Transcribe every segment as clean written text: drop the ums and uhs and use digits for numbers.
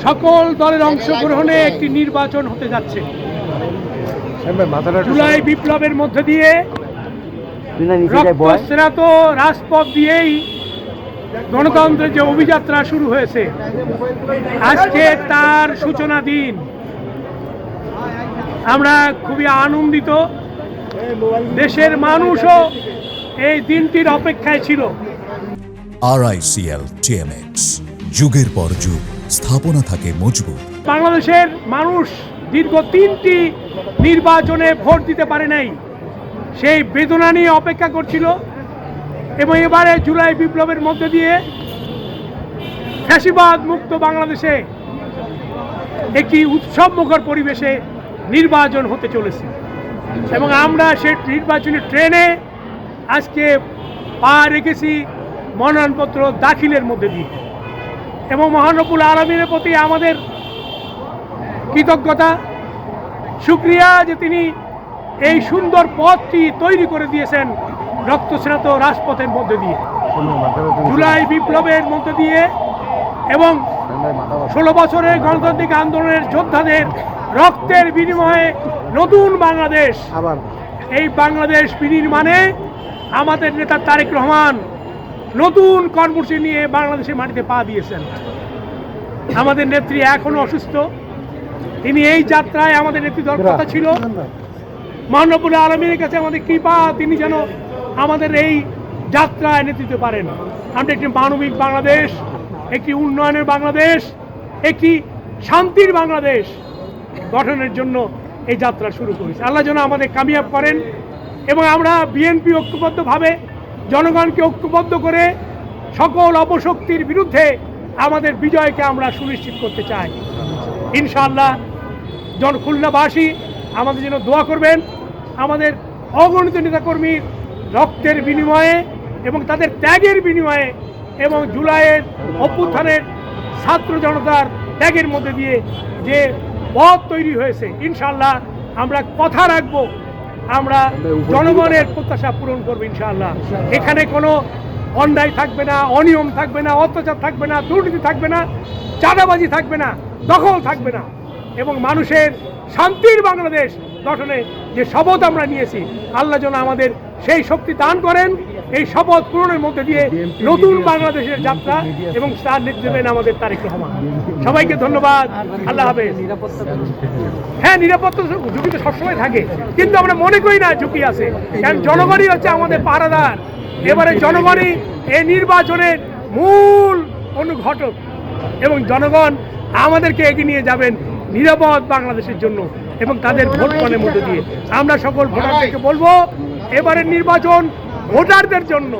সকল দলের অংশগ্রহণে একটি নির্বাচন হতে যাচ্ছে। জুলাই বিপ্লবের মধ্য দিয়ে রক্তস্নাত রাজপথ দিয়েই গণতন্ত্রের যে অভিযাত্রা শুরু হয়েছে, আজকে তার সূচনা দিন। আমরা খুবই আনন্দিত। দেশের মানুষও এই দিনটির অপেক্ষায় ছিল। RICL TMX, যুগের পর যুগ স্থাপনা থাকে মজবুত। বাংলাদেশের মানুষ দীর্ঘ 3টি নির্বাচনে ভোট দিতে পারে নাই, সেই বেদনা নিয়ে অপেক্ষা করছিল এবং এবারে জুলাই বিপ্লবের মধ্যে দিয়ে ফ্যাসিবাদ মুক্ত বাংলাদেশে একটি উৎসবমুখর পরিবেশে নির্বাচন হতে চলেছে এবং আমরা সেই নির্বাচনী ট্রেনে আজকে পা রেখেছি মনোনয়নপত্র দাখিলের মধ্যে দিয়ে। এবং মহান রব্বুল আলামিনের প্রতি আমাদের কৃতজ্ঞতা, শুকরিয়া যে তিনি এই সুন্দর পথটি তৈরি করে দিয়েছেন রক্তস্নাত রাজপথের মধ্যে দিয়ে, জুলাই বিপ্লবের মধ্যে দিয়ে এবং 16 বছরের গণতান্ত্রিক আন্দোলনের যোদ্ধাদের রক্তের বিনিময়ে নতুন বাংলাদেশ। এই বাংলাদেশ বিনির্মাণে আমাদের নেতা তারেক রহমান নতুন কর্মসূচি নিয়ে বাংলাদেশের মাটিতে পা দিয়েছেন। আমাদের নেত্রী এখনো অসুস্থ, তিনি এই যাত্রায় আমাদের নেত্রী দল কথা ছিল। মহান রব্বুল আলামিনের কাছে আমাদের কৃপা, তিনি যেন আমাদের এই যাত্রায় নেতৃত্ব পারেন। আমরা একটি মানবিক বাংলাদেশ, একটি উন্নয়নের বাংলাদেশ, একটি শান্তির বাংলাদেশ গঠনের জন্য এই যাত্রা শুরু করেছি। আল্লাহ যেন আমাদের কামিয়াব করেন এবং আমরা বিএনপি ঐক্যবদ্ধভাবে জনগণকে ঐক্যবদ্ধ করে সকল অপশক্তির বিরুদ্ধে আমাদের বিজয়কে আমরা সুনিশ্চিত করতে চাই। ইনশাআল্লাহ খুলনাবাসী আমাদের জন্য দোয়া করবেন। আমাদের অগণিত নেতাকর্মীর রক্তের বিনিময়ে এবং তাদের ত্যাগের বিনিময়ে এবং জুলাইয়ের অভ্যুত্থানের ছাত্র জনতার ত্যাগের মধ্যে দিয়ে যে পথ তৈরি হয়েছে, ইনশাআল্লাহ আমরা কথা রাখবো, আমরা জনগণের প্রত্যাশা পূরণ করবো ইনশাআল্লাহ। এখানে কোনো অন্যায় থাকবে না, অনিয়ম থাকবে না, অত্যাচার থাকবে না, দুর্নীতি থাকবে না, চাঁদাবাজি থাকবে না, দখল থাকবে না এবং মানুষের শান্তির বাংলাদেশ গঠনে যে শপথ আমরা নিয়েছি, আল্লাহ যেন আমাদের সেই শক্তি দান করেন। এই শপথ পূরণের মধ্যে দিয়ে নতুন বাংলাদেশের যাত্রা এবং তার নেতৃত্ব দেবেন আমাদের তারেক রহমান। সবাইকে ধন্যবাদ, আল্লাহ হাফেজ। হ্যাঁ, নিরাপত্তা ঝুঁকি তো সবসময় থাকে, কিন্তু আমরা মনে করি না ঝুঁকি আছে, কারণ জনগণই হচ্ছে আমাদের পাহারাদার। এবারে জনগণই এই নির্বাচনের মূল অনুঘটক এবং জনগণ আমাদেরকে এগিয়ে নিয়ে যাবেন নিরাপদ বাংলাদেশের জন্য এবং তাদের ভোট দানের মধ্যে দিয়ে। আমরা সকল ভোটারদেরকে বলবো, এবারের নির্বাচন ভোটারদের জন্য,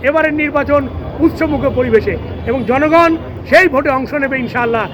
এবারের নির্বাচন উৎসবমুখর পরিবেশে এবং জনগণ সেই ভোটে অংশ নেবে ইনশাআল্লাহ।